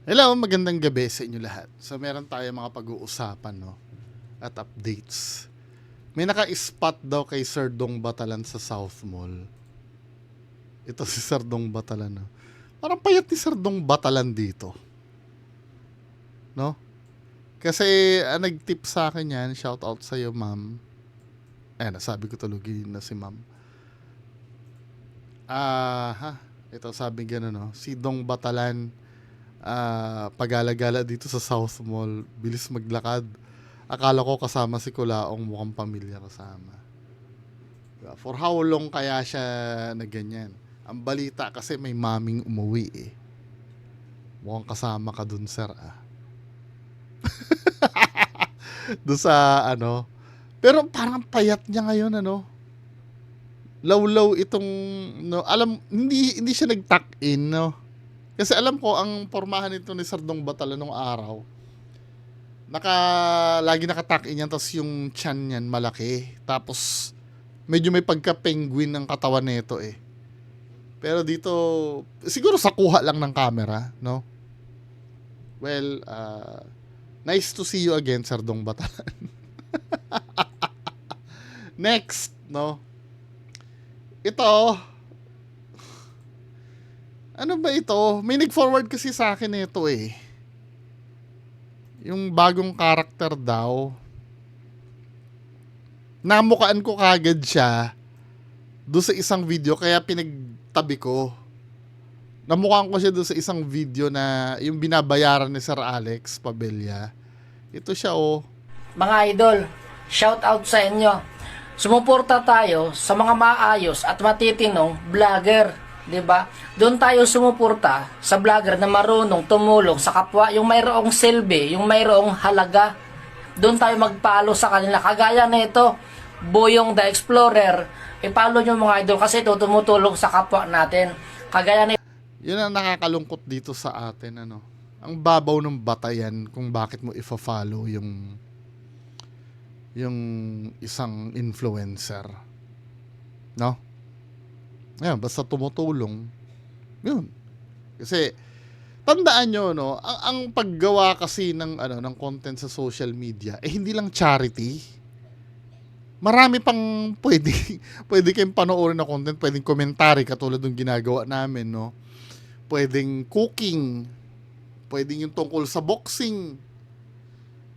Hello, magandang gabi sa inyo lahat. So meron tayo mga pag-uusapan, no? At updates. May naka-spot daw kay Sir Dong Batalan sa South Mall. Ito si Sir Dong Batalan, no? Parang payat ni Sir Dong Batalan dito. No? Kasi nag-tip sa akin yan. Shout out sa iyo, ma'am. Nasabi ko tulugin na si ma'am. Ito sabi gano'n, no? Si Dong Batalan pagala-gala dito sa South Mall, bilis maglakad. Akala ko kasama si Kulaong, mukhang pamilya kasama. Diba? For how long kaya siya na ganyan? Ang balita kasi may maming umuwi eh. Mukhang kasama ka dun, sir, Doon sa Pero parang payat niya ngayon, Law-law itong, no, hindi siya nag-tuck in, no? Kasi alam ko, ang pormahan nito ni Sir Dong Batalan nung araw, lagi naka-tuck in yan, tapos yung chan niyan malaki. Tapos, medyo may pagka-penguin ng katawan nito eh. Pero dito, siguro sa kuha lang ng camera, no? Well, nice to see you again, Sir Dong Batalan. Next, no? Ito, ano ba ito? May nag-forward kasi sa akin ito eh. Yung bagong karakter daw. Namukaan ko kagad siya doon sa isang video, kaya pinagtabi ko. Namukaan ko siya doon sa isang video na yung binabayaran ni Sir Alex Pabella. Ito siya Mga idol, shout out sa inyo. Sumuporta tayo sa mga maayos at matitinong vlogger, 'di ba? Doon tayo sumuporta sa vlogger na marunong tumulong sa kapwa, yung mayroong silbi, yung mayroong halaga. Doon tayo magpalo sa kanila. Kagaya nito, Boyong the Explorer. Ipalo nyo mga idol kasi ito tumutulong sa kapwa natin. Kagaya nito. Yun ang nakakalungkot dito sa atin, Ang babaw ng batayan kung bakit mo ifa-follow yung isang influencer. No? Ngayon, basta tumutulong. Yun. Kasi, tandaan nyo, no? Ang paggawa kasi ng content sa social media, hindi lang charity. Marami pang pwede kayong panoorin na content, pwedeng komentary katulad ng ginagawa namin, no? Pwedeng cooking, pwedeng yung tungkol sa boxing,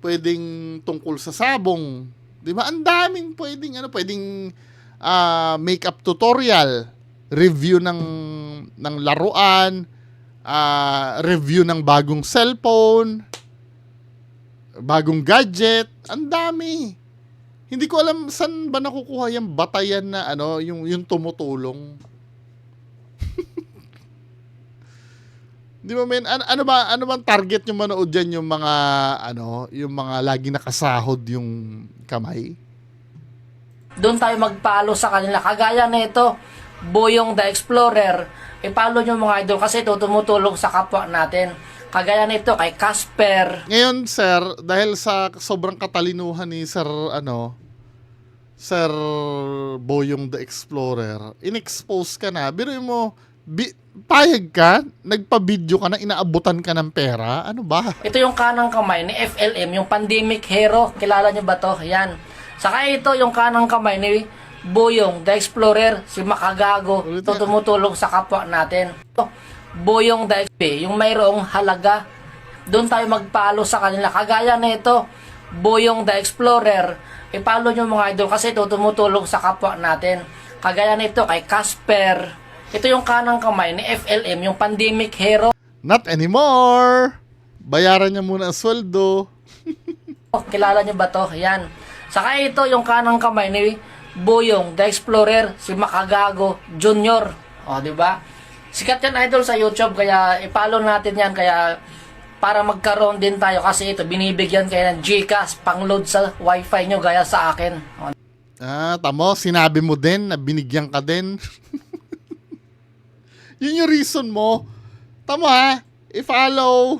pwedeng tungkol sa sabong. 'Di ba? Ang daming pwedeng makeup tutorial, review ng laruan, review ng bagong cellphone, bagong gadget. Ang dami. Hindi ko alam saan ba nakukuha yung batayan na yung tumutulong. Di ba, men? Ano bang target yung manood diyan, yung mga yung mga lagi nakasahod yung kamay? Doon tayo magpalo sa kanila. Kagaya nito, Boyong the Explorer. Ipalo nyo mga idol kasi ito tumutulong sa kapwa natin. Kagaya nito kay Casper. Ngayon, sir, dahil sa sobrang katalinuhan ni Sir Boyong the Explorer, in-expose ka na. Biruin mo, payag ka, nagpa-video ka na, inaabutan ka ng pera. Ano ba? Ito yung kanang kamay ni FLM, yung pandemic hero. Kilala nyo ba to? Yan. Saka ito yung kanang kamay ni Boyong the Explorer, si Makagago. Ito tumutulong sa kapwa natin. Boyong the XP, yung mayroong halaga. Doon tayo magpalo sa kanila. Kagaya nito, Boyong the Explorer. Ipalo nyo mga idol kasi ito tumutulong sa kapwa natin. Kagaya nito kay Casper. Ito yung kanang kamay ni FLM, yung pandemic hero. Not anymore! Bayaran niya muna ang sweldo. Kilala nyo ba to? Yan. Saka ito yung kanang kamay ni Boyong the Explorer, si Makagago Jr. O, di ba? Sikat yan idol sa YouTube, kaya ipalo natin yan, kaya para magkaroon din tayo kasi ito binibigyan kayo ng GCash pang-load sa wifi nyo gaya sa akin. O, Tamo, sinabi mo din na binigyan ka din. Yun yung reason mo. Tamo i-follow.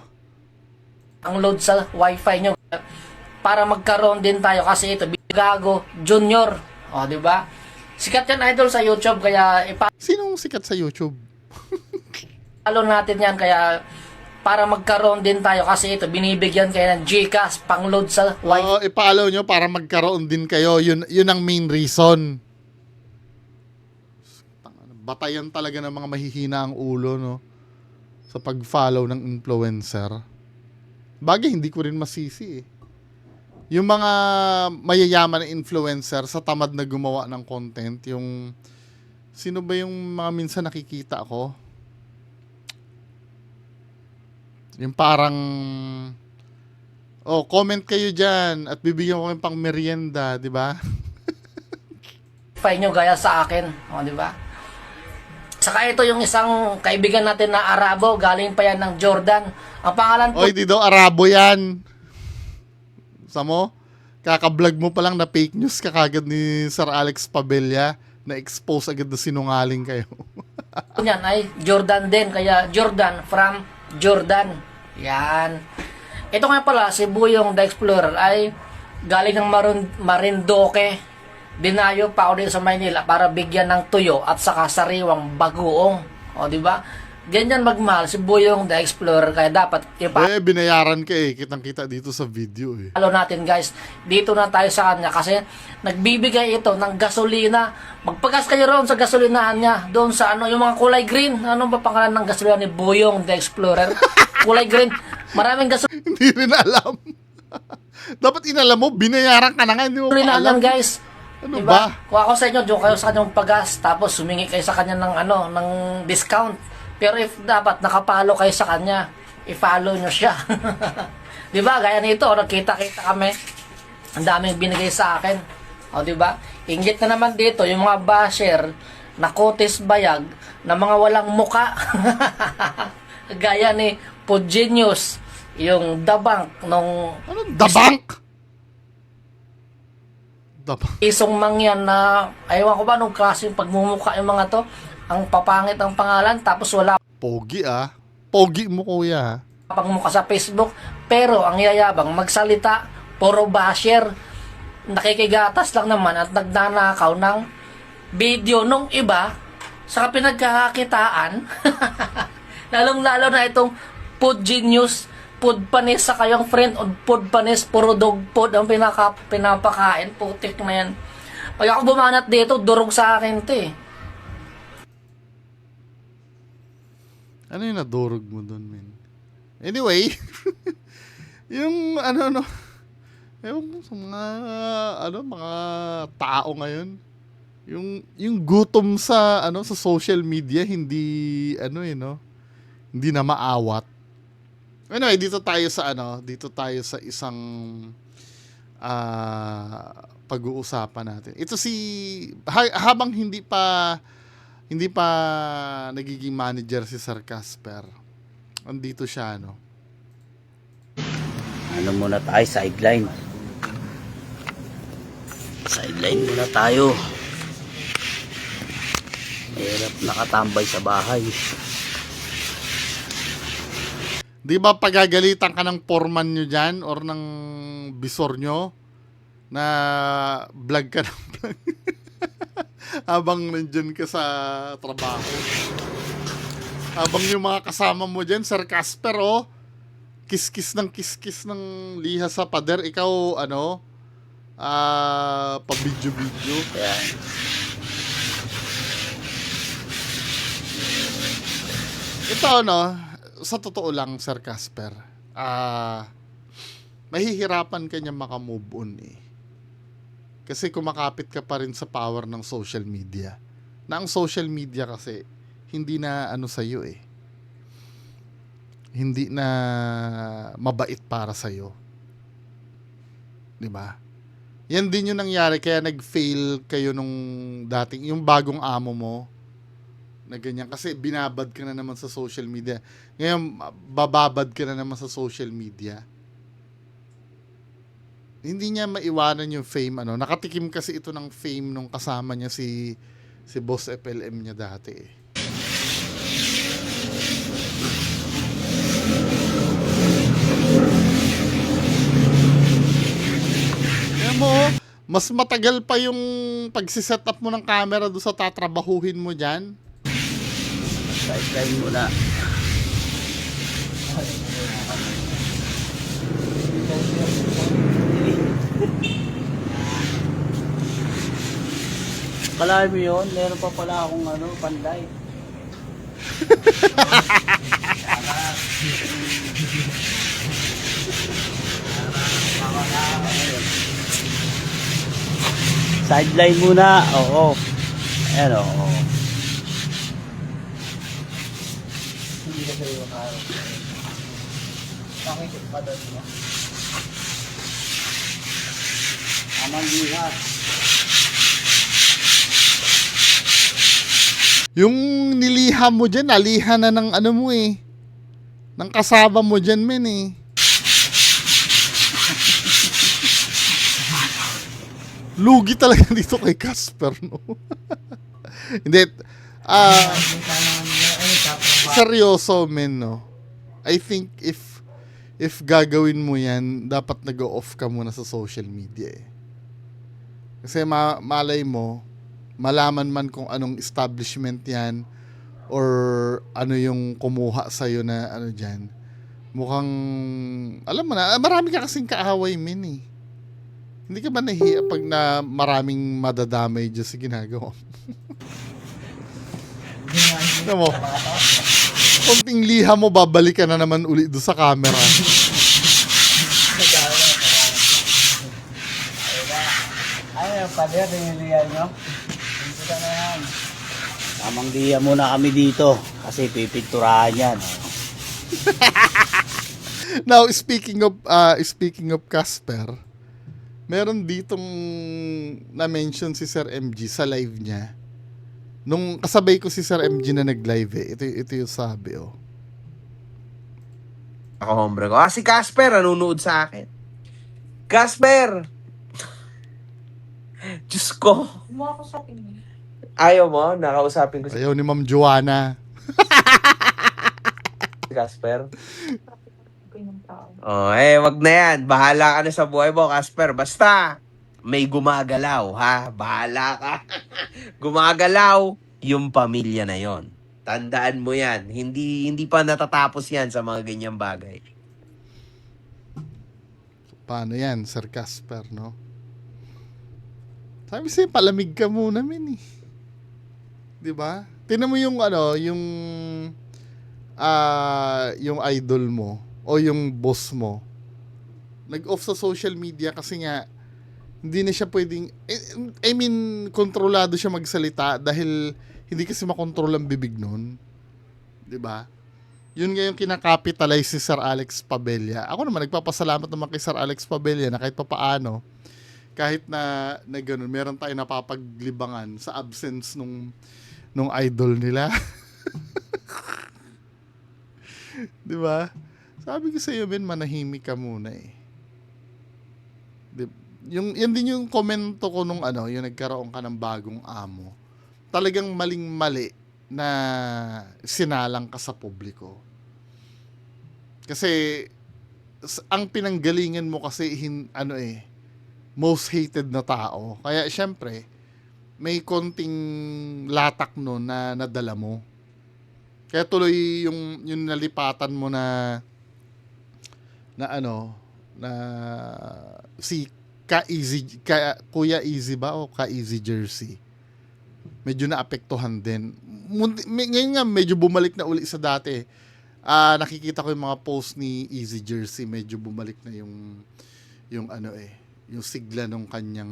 pang-load sa wifi nyo para magkaroon din tayo kasi ito Gago Junior. O, di ba? Sikat yan idol sa YouTube, kaya Sinong sikat sa YouTube? ipalo natin yan, kaya para magkaroon din tayo kasi ito binibigyan kayo ng GCash pang-load sa wifi. Oo, i-follow nyo para magkaroon din kayo. Yun ang main reason. Batayan talaga ng mga mahihina ang ulo, no? Sa pag-follow ng influencer. Bagay, hindi ko rin masisi eh. Yung mga mayayaman na influencer sa tamad na gumawa ng content, yung sino ba yung mga minsan nakikita ko? Yung parang comment kayo dyan at bibigyan ko kayong pang merienda, di ba? Nyo gaya sa akin, o, di ba? Saka ito yung isang kaibigan natin na Arabo, galing pa yan ng Jordan. Ang pangalan po Oy, di daw Arabo yan. Sa mo? Kaka-vlog mo pa lang na fake news ka kagad ni Sir Alex Pabella na expose agad na sinungaling kayo. niyan ay Jordan din, kaya Jordan from Jordan. Yan. Ito nga pala, si Buyong the Explorer ay galing ng Marinduque. Dinayo pa ako din sa Maynila para bigyan ng tuyo at saka sariwang bagoong. O, di ba? Ganyan magmahal si Buyong the Explorer, kaya dapat Binayaran ka eh. Kitang-kita dito sa video eh. follow natin, guys. Dito na tayo sa kanya kasi nagbibigay ito ng gasolina. Magpagas kayo roon sa gasolinahan niya. Doon sa yung mga kulay green. Ano ba pangalan ng gasolina ni Buyong the Explorer? Kulay green. Maraming gasolina Hindi rin alam. Dapat inalam mo, binayaran ka na nga. Hindi mo pa alam. yan, guys. Ano Diba? ba? Kung ako sa inyo, doon kayo sa kanya magpagas. Tapos humingi kayo sa kanya ng discount. Pero if dapat nakapalo kayo sa kanya, i-follow nyo siya. Diba? Gaya nito, nagkita-kita kami. Ang daming binigay sa akin. O, diba? Inggit na naman dito, yung mga basher na kotis bayag, na mga walang muka. Gaya ni Pugenius, yung The Bank nung Ano? The Bank? The Bank? isong mangyan na, aywan ko ba nung klase yung pagmumuka yung mga to, ang papangit ang pangalan, tapos wala Pogi ah. Pogi mo kuya ha. pang mukha sa Facebook, pero ang yayabang magsalita, puro basher, nakikigatas lang naman at nagnanakaw ng video nung iba sa pinagkakakitaan. Lalong-lalo na itong Food Genius, Food Panis sa kayong friend, o Food Panis, puro dog food ang pinapakain, putik na yan. Pag ako bumanat dito, durog sa akin to eh. Ano yung nadurog mo dun, men? Anyway, yung ewan ko sa mga tao ngayon. Yung gutom sa sa social media hindi hindi na maawat. Anyway, dito tayo sa isang pag-uusapan natin. Ito habang hindi pa nagiging manager si Sir Casper. Andito siya, Ano muna tayo, sideline. Sideline muna tayo. Mahirap nakatambay sa bahay. Di ba pagagalitan ka ng foreman nyo dyan or ng bisor nyo na vlog ka ng vlog habang nandyan ka sa trabaho? Habang yung mga kasama mo dyan, Sir Casper, kiss-kiss ng liha sa pader, ikaw, pa-video-video. Ayan. Ito, sa totoo lang, Sir Casper, mahihirapan ka niya makamove on eh. Kasi kumakapit ka pa rin sa power ng social media. Na ang social media kasi, hindi na sa'yo eh. Hindi na mabait para sa'yo. Diba? Yan din yung nangyari, kaya nag-fail kayo nung dating, yung bagong amo mo, na ganyan. Kasi binabad ka na naman sa social media. Ngayon, bababad ka na naman sa social media. Hindi niya maiwanan yung fame. Nakatikim kasi ito ng fame nung kasama niya si Boss FLM niya dati eh. Kaya mo, mas matagal pa yung pagsiset up mo ng camera doon sa tatrabahuhin mo dyan. Sideline muna. Akala mo yun, meron pa pala akong panday. Sideline muna, oo. Ayan, oo. Hindi ka sa'yo makaro. Pakikip pa doon mo. Amang lihat. Yung niliham mo dyan, nalihan na ng ano mo eh. Ng kasama mo dyan, men eh. Lugi talaga dito kay Casper, no? Hindi. Seryoso, men, no? I think if gagawin mo yan, dapat nag-off ka muna sa social media eh. Kasi malay mo, malaman man kung anong establishment yan or ano yung kumuha sa'yo na ano dyan. Mukhang, alam mo na, marami ka kasing kaaway, men eh. Hindi ka ba nahiya pag na maraming madadamay dyan sa ginagawa? Ano mo? Konting liha mo, babalik ka na naman uli doon sa camera. Ay, pader, dinilihan nyo. Dito ka na yan. Tamang diya muna kami dito kasi pipinturahan yan. Now, speaking of Casper, meron ditong na-mention si Sir MG sa live niya. Nung kasabay ko si Sir MG na nag-live eh, ito yung sabi oh. Ako, hombre ko. Si Casper, nanonood sa akin. Casper! Diyos ko. Ayaw mo? Nakausapin ko si Ayaw ni Ma'am Joanna. Casper. Oh, wag na yan. Bahala ka na sa buhay mo, Casper. Basta, may gumagalaw, ha? Bahala ka. Gumagalaw yung pamilya na yon. Tandaan mo yan. Hindi pa natatapos yan sa mga ganyang bagay. Paano yan, Sir Casper, no? Sabi sa'yo, palamig ka muna, men eh. Diba? Tingnan mo yung yung idol mo o yung boss mo. Nag-off sa social media kasi nga hindi na siya pwedeng, I mean, kontrolado siya magsalita dahil hindi kasi makontrol ang bibig nun. Diba? Yun nga yung kinakapitalize si Sir Alex Pabella. Ako naman, nagpapasalamat naman kay Sir Alex Pabella na kahit papaano, kahit na ganun, meron tayo napapaglibangan sa absence nung idol nila. Diba? Sabi ko sa iyo, Ben, manahimik ka muna eh. Yan din yung komento ko nung yung nagkaroon ka ng bagong amo. Talagang maling-mali na sinalang ka sa publiko. Kasi ang pinanggalingan mo kasi most hated na tao. Kaya syempre, may konting latak no na nadala mo. Kaya tuloy yung nalipatan mo na si Kuya Easy ba o Ka-Easy Jersey. Medyo naapektuhan din. Ngayon nga medyo bumalik na uli sa dati. Nakikita ko yung mga post ni Easy Jersey, medyo bumalik na yung yung sigla ng kanyang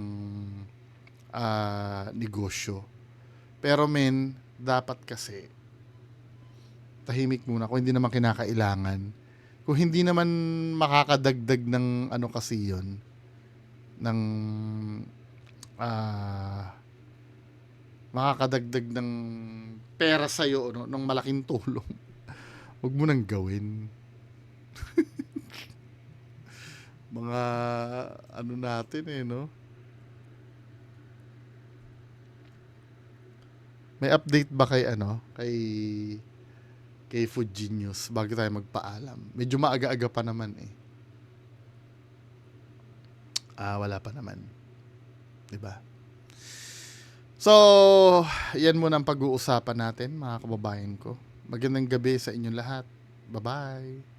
negosyo. Pero men, dapat kasi tahimik muna kung hindi naman kinakailangan. Kung hindi naman makakadagdag ng kasi yun, ng makakadagdag ng pera sa'yo, ng malaking tulong, huwag mo nang gawin. Mga natin no? May update ba kay Fuji News bago tayo magpaalam? Medyo maaga-aga pa naman eh. Wala pa naman. 'Di ba? So, yan muna ang pag-uusapan natin, mga kababayan ko. Magandang gabi sa inyong lahat. Bye-bye.